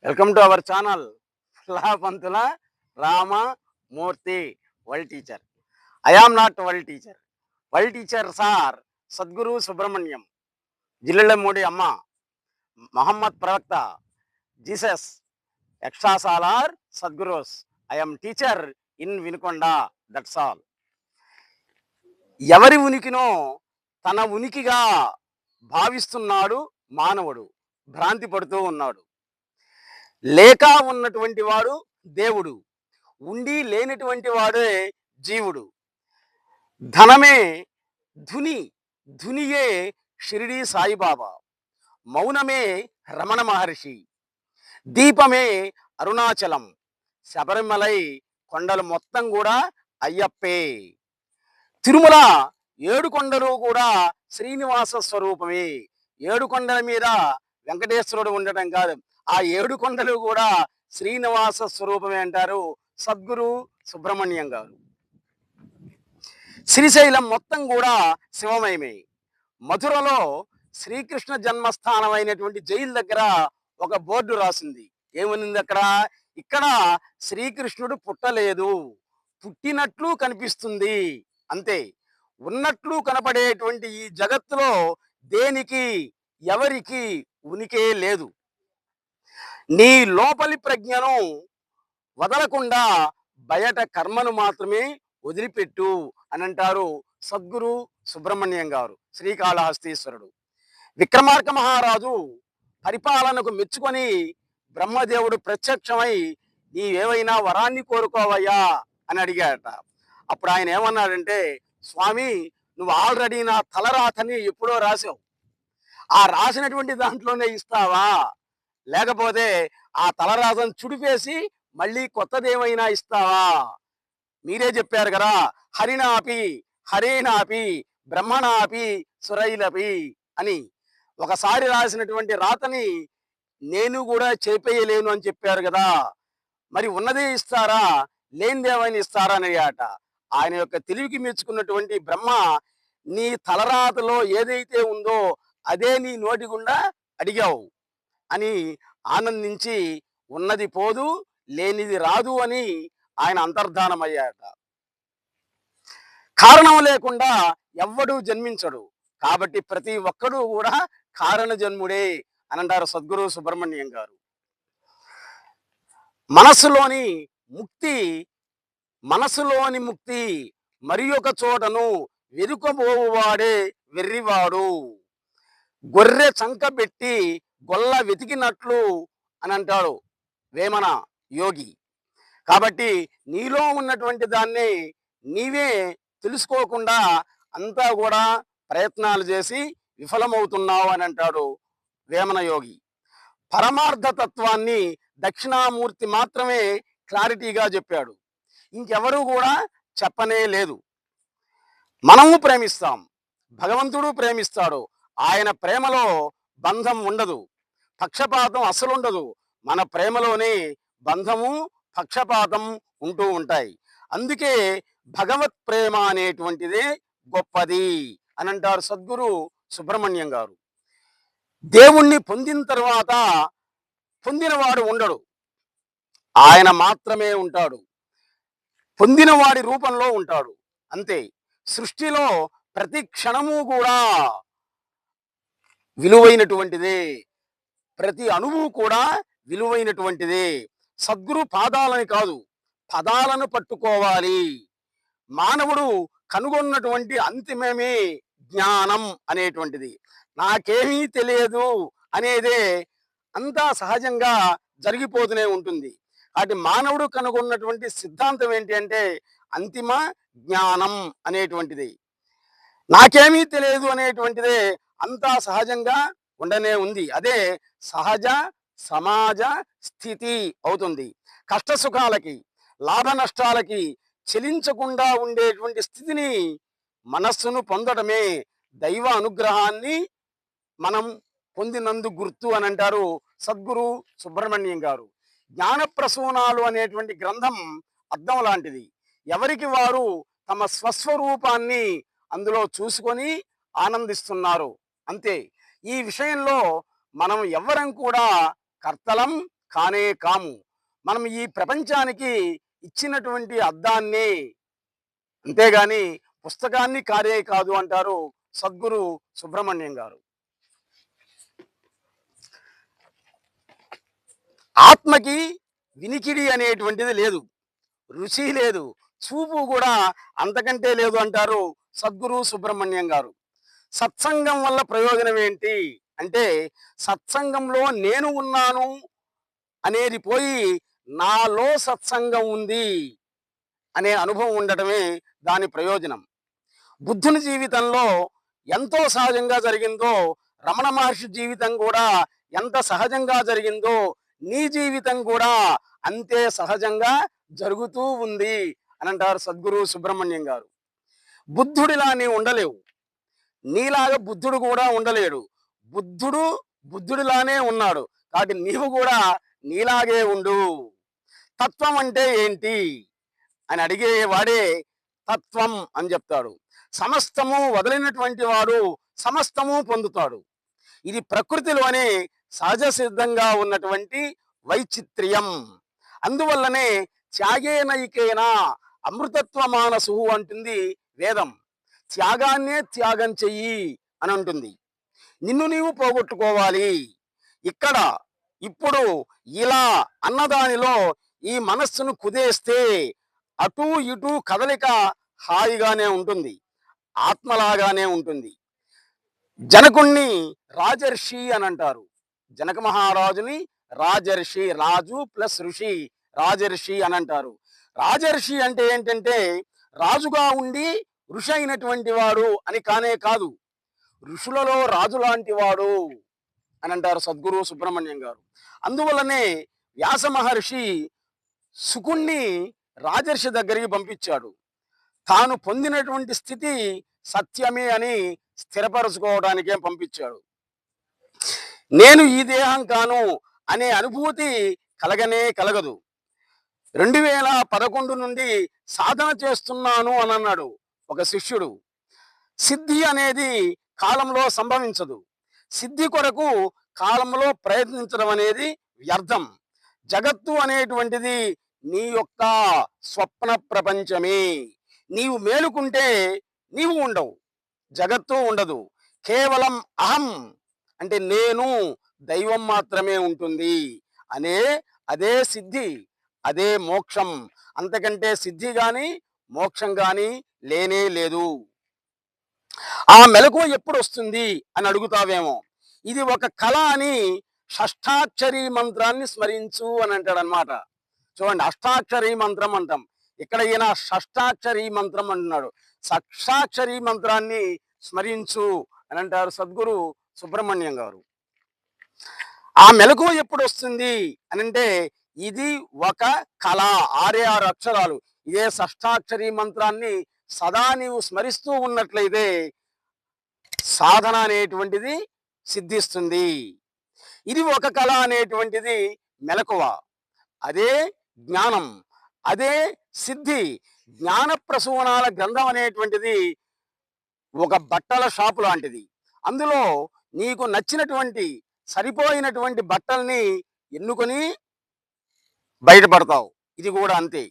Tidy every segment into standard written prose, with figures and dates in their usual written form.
Welcome to our channel Pantula Ramamurthy world teacher. I am not world teacher. World teacher sir Sadguru Subrahmanyam, Jillellamudi Amma, Muhammad ప్రవక్త, Jesus, extra సాలార్ సద్గురుస్. I am teacher in Vinukonda. That's all. ఎవరి ఉనికినో తన ఉనికిగా భావిస్తున్నాడు మానవుడు, భ్రాంతి పడుతూ ఉన్నాడు. లేక ఉన్నటువంటి వాడు దేవుడు, ఉండి లేనటువంటి వాడే జీవుడు. ధనమే ధుని, ధునియే షిరిడి సాయిబాబా, మౌనమే రమణ మహర్షి, దీపమే అరుణాచలం, శబరిమలై కొండలు మొత్తం కూడా అయ్యప్పే. తిరుమల 7 కొండలు కూడా శ్రీనివాస స్వరూపమే. 7 కొండల మీద వెంకటేశ్వరుడు ఉండటం కాదు, ఆ 7 కొండలు కూడా శ్రీనివాస స్వరూపమే అంటారు సద్గురు సుబ్రహ్మణ్యం గారు. శ్రీశైలం మొత్తం కూడా శివమయమే. మధురలో శ్రీకృష్ణ జన్మస్థానం అయినటువంటి జైలు దగ్గర ఒక బోర్డు రాసింది. ఏమనింది అక్కడ? ఇక్కడ శ్రీకృష్ణుడు పుట్టలేదు, పుట్టినట్లు కనిపిస్తుంది అంతే. ఉన్నట్లు కనపడేటువంటి ఈ జగత్తులో దేనికి ఎవరికి ఉనికే లేదు. నీ లోపలి ప్రజ్ఞను వదలకుండా బయట కర్మను మాత్రమే వదిలిపెట్టు అని అంటారు సద్గురు సుబ్రహ్మణ్యం గారు, శ్రీకాళహస్తీశ్వరుడు. విక్రమార్క మహారాజు పరిపాలనకు మెచ్చుకొని బ్రహ్మదేవుడు ప్రత్యక్షమై నీవేవైనా వరాన్ని కోరుకోవయ్యా అని అడిగాడట. అప్పుడు ఆయన ఏమన్నాడంటే, స్వామి, నువ్వు ఆల్రెడీ నా తలరాతని ఎప్పుడో రాసావు, ఆ రాసినటువంటి దాంట్లోనే ఇస్తావా, లేకపోతే ఆ తలరాతను చుడిపేసి మళ్ళీ కొత్తదేమైనా ఇస్తావా? మీరే చెప్పారు కదా, హరినాపి హరేనాపి బ్రహ్మణాపి సురైలపి అని. ఒకసారి రాసినటువంటి రాతని నేను కూడా చేపేయలేను అని చెప్పారు కదా, మరి ఉన్నదే ఇస్తారా, లేనిదేమైనా ఇస్తారా అని అడిగాట. ఆయన యొక్క తెలివికి మెచ్చుకున్నటువంటి బ్రహ్మ, నీ తలరాతలో ఏదైతే ఉందో అదే నీ నోటి గుండా అడిగావు అని ఆనందించి, ఉన్నది పోదు లేనిది రాదు అని ఆయన అంతర్ధానమయ్యాట. కారణం లేకుండా ఎవ్వడూ జన్మించడు, కాబట్టి ప్రతి ఒక్కడూ కూడా కారణ జన్ముడే అని అంటారు సద్గురు సుబ్రహ్మణ్యం గారు. మనసులోని ముక్తి, మనసులోని ముక్తి మరి ఒక చోటను వెనుకబోవాడే వెర్రివాడు, గొర్రె చంకబెట్టి గొల్ల వెతికినట్లు అని అంటాడు వేమన యోగి. కాబట్టి నీలో ఉన్నటువంటి దాన్ని నీవే తెలుసుకోకుండా అంతా కూడా ప్రయత్నాలు చేసి విఫలమవుతున్నావు అని అంటాడు వేమన యోగి. పరమార్థ తత్వాన్ని దక్షిణామూర్తి మాత్రమే క్లారిటీగా చెప్పాడు, ఇంకెవరూ కూడా చెప్పనే లేదు. మనము ప్రేమిస్తాం, భగవంతుడు ప్రేమిస్తాడు. ఆయన ప్రేమలో బంధం ఉండదు, పక్షపాతం అసలు ఉండదు. మన ప్రేమలోనే బంధము, పక్షపాతం ఉంటూ ఉంటాయి. అందుకే భగవత్ ప్రేమ అనేటువంటిదే గొప్పది అని అంటారు సద్గురు సుబ్రహ్మణ్యం గారు. దేవుణ్ణి పొందిన తర్వాత పొందినవాడు ఉండడు, ఆయన మాత్రమే ఉంటాడు. పొందినవాడి రూపంలో ఉంటాడు అంతే. సృష్టిలో ప్రతి క్షణము కూడా విలువైనటువంటిదే, ప్రతి అణువు కూడా విలువైనటువంటిదే. సద్గురు పాదాలని కాదు, పదాలను పట్టుకోవాలి. మానవుడు కనుగొన్నటువంటి అంతిమమే జ్ఞానం అనేటువంటిది. నాకేమీ తెలియదు అనేదే అంతా సహజంగా జరిగిపోతూనే ఉంటుంది. కాబట్టి మానవుడు కనుగొన్నటువంటి సిద్ధాంతం ఏంటి అంటే అంతిమ జ్ఞానం అనేటువంటిది. నాకేమీ తెలియదు అనేటువంటిదే అంతా సహజంగా ఉండనే ఉంది. అదే సహజ సమాజ స్థితి అవుతుంది. కష్ట సుఖాలకి, లాభ నష్టాలకి చెలించకుండా ఉండేటువంటి స్థితిని మనస్సును పొందడమే దైవ అనుగ్రహాన్ని మనం పొందినందు గుర్తు అని అంటారు సద్గురు సుబ్రహ్మణ్యం గారు. జ్ఞానప్రసూనాలు అనేటువంటి గ్రంథం అద్దం లాంటిది. ఎవరికి వారు తమ స్వస్వరూపాన్ని అందులో చూసుకొని ఆనందిస్తున్నారు అంతే. ఈ విషయంలో మనం ఎవ్వరం కూడా కర్తలం కానే కాము. మనం ఈ ప్రపంచానికి ఇచ్చినటువంటి అద్దాన్ని, అంతేగాని పుస్తకాన్ని కానే కాదు అంటారు సద్గురు సుబ్రహ్మణ్యం గారు. ఆత్మకి వినికిడి అనేటువంటిది లేదు, రుచి లేదు, చూపు కూడా అంతకంటే లేదు అంటారు సద్గురు సుబ్రహ్మణ్యం గారు. సత్సంగం వల్ల ప్రయోజనం ఏంటి అంటే, సత్సంగంలో నేను ఉన్నాను అనేది పోయి నాలో సత్సంగం ఉంది అనే అనుభవం ఉండటమే దాని ప్రయోజనం. బుద్ధుని జీవితంలో ఎంతో సహజంగా జరిగిందో, రమణ మహర్షి జీవితం కూడా ఎంత సహజంగా జరిగిందో, నీ జీవితం కూడా అంతే సహజంగా జరుగుతూ ఉంది అని అంటారు సద్గురు సుబ్రహ్మణ్యం గారు. బుద్ధుడిలా నీవు ఉండలేవు, నీలాగా బుద్ధుడు కూడా ఉండలేడు. బుద్ధుడు బుద్ధుడిలానే ఉన్నాడు, కాబట్టి నీవు కూడా నీలాగే ఉండు. తత్వం అంటే ఏంటి అని అడిగేవాడే తత్వం అని చెప్తాడు. సమస్తము వదిలినటువంటి వాడు సమస్తము పొందుతాడు. ఇది ప్రకృతిలోనే సహజ సిద్ధంగా ఉన్నటువంటి వైచిత్ర్యం. అందువల్లనే త్యాగేనైకేన అమృతత్వ మానసు అంటుంది వేదం. త్యాగాన్నే త్యాగం చెయ్యి అని అంటుంది. నిన్ను నీవు పోగొట్టుకోవాలి. ఇక్కడ ఇప్పుడు ఇలా అన్నదానిలో ఈ మనస్సును కుదేస్తే అటు ఇటు కదలిక హాయిగానే ఉంటుంది, ఆత్మలాగానే ఉంటుంది. జనకుణ్ణి రాజర్షి అని అంటారు. జనక మహారాజుని రాజర్షి, రాజు ప్లస్ ఋషి, రాజర్షి అని అంటారు. రాజర్షి అంటే ఏంటంటే రాజుగా ఉండి ఋషి అయినటువంటి వాడు అని కానే కాదు, ఋషులలో రాజు లాంటి వాడు అని అంటారు సద్గురు సుబ్రహ్మణ్యం గారు. అందువల్లనే వ్యాస మహర్షి శుకుణ్ణి రాజర్షి దగ్గరికి పంపించాడు. తాను పొందినటువంటి స్థితి సత్యమే అని స్థిరపరచుకోవడానికే పంపించాడు. నేను ఈ దేహం కాను అనే అనుభూతి కలగనే కలగదు. 2011 నుండి సాధన చేస్తున్నాను అని అన్నాడు ఒక శిష్యుడు. సిద్ధి అనేది కాలంలో సంభవించదు. సిద్ధి కొరకు కాలంలో ప్రయత్నించడం అనేది వ్యర్థం. జగత్తు అనేటువంటిది నీ యొక్క స్వప్న ప్రపంచమే. నీవు మేలుకుంటే నీవు ఉండవు, జగత్తు ఉండదు. కేవలం అహం అంటే నేను, దైవం మాత్రమే ఉంటుంది అనే అదే సిద్ధి, అదే మోక్షం. అంతకంటే సిద్ధి గాని మోక్షం గాని లేనే లేదు. ఆ మెలకువ ఎప్పుడు వస్తుంది అని అడుగుతావేమో. ఇది ఒక కళ అని షష్ఠాక్షరి మంత్రాన్ని స్మరించు అని అంటాడు అనమాట. చూడండి, అష్టాక్షరి మంత్రం అంటాం, ఇక్కడ ఈయన షష్ఠాక్షరి మంత్రం అంటున్నాడు. షష్ఠాక్షరి మంత్రాన్ని స్మరించు అని అంటారు సద్గురు సుబ్రహ్మణ్యం గారు. ఆ మెలకువ ఎప్పుడు వస్తుంది అని అంటే, ఇది ఒక కళ, 6 అక్షరాలు. ఇదే షష్ఠాక్షరి మంత్రాన్ని సదా నీవు స్మరిస్తూ ఉన్నట్లయితే సాధన అనేటువంటిది సిద్ధిస్తుంది. ఇది ఒక కళ అనేటువంటిది మెలకువ, అదే జ్ఞానం, అదే సిద్ధి. జ్ఞాన ప్రసూనాల గ్రంథం అనేటువంటిది ఒక బట్టల షాపు లాంటిది. అందులో నీకు నచ్చినటువంటి సరిపోయినటువంటి బట్టల్ని ఎన్నుకొని బయటపడతావు. ఇది కూడా అంతే.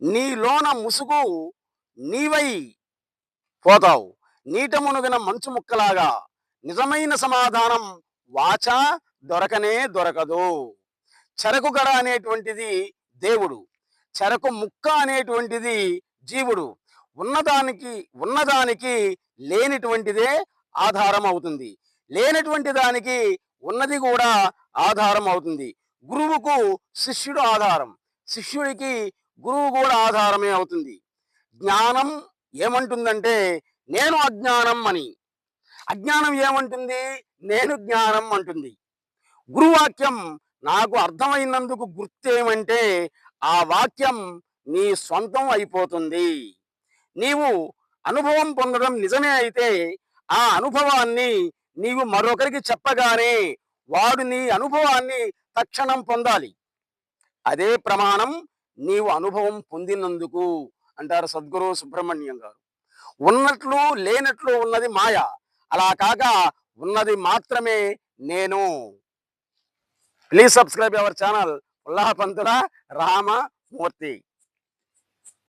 నీలోన ముసుగు నీవై పోతావు, నీట మునుగిన మంచు ముక్కలాగా. నిజమైన సమాధానం వాచ దొరకనే దొరకదు. చెరకు గడ అనేటువంటిది దేవుడు, చెరకు ముక్క అనేటువంటిది జీవుడు. ఉన్నదానికి లేనిటువంటిదే ఆధారం అవుతుంది, లేనటువంటి దానికి ఉన్నది కూడా ఆధారం అవుతుంది. గురువుకు శిష్యుడు ఆధారం, శిష్యుడికి గురువు కూడా ఆధారమే అవుతుంది. జ్ఞానం ఏమంటుందంటే నేను అజ్ఞానం అని, అజ్ఞానం ఏమంటుంది నేను జ్ఞానం అంటుంది. గురువాక్యం నాకు అర్థమైనందుకు గుర్తేమంటే ఆ వాక్యం నీ సొంతం అయిపోతుంది. నీవు అనుభవం పొందడం నిజమే అయితే ఆ అనుభవాన్ని నీవు మరొకరికి చెప్పగానే వాడు నీ అనుభవాన్ని తక్షణం పొందాలి. అదే ప్రమాణం నీవు అనుభవం పొందినందుకు అంటారు సద్గురు సుబ్రహ్మణ్యం గారు. ఉన్నట్లు లేనట్లు ఉన్నది మాయ, అలా కాక ఉన్నది మాత్రమే నేను. Please subscribe our channel Ullaha Pantula Rama Murthy.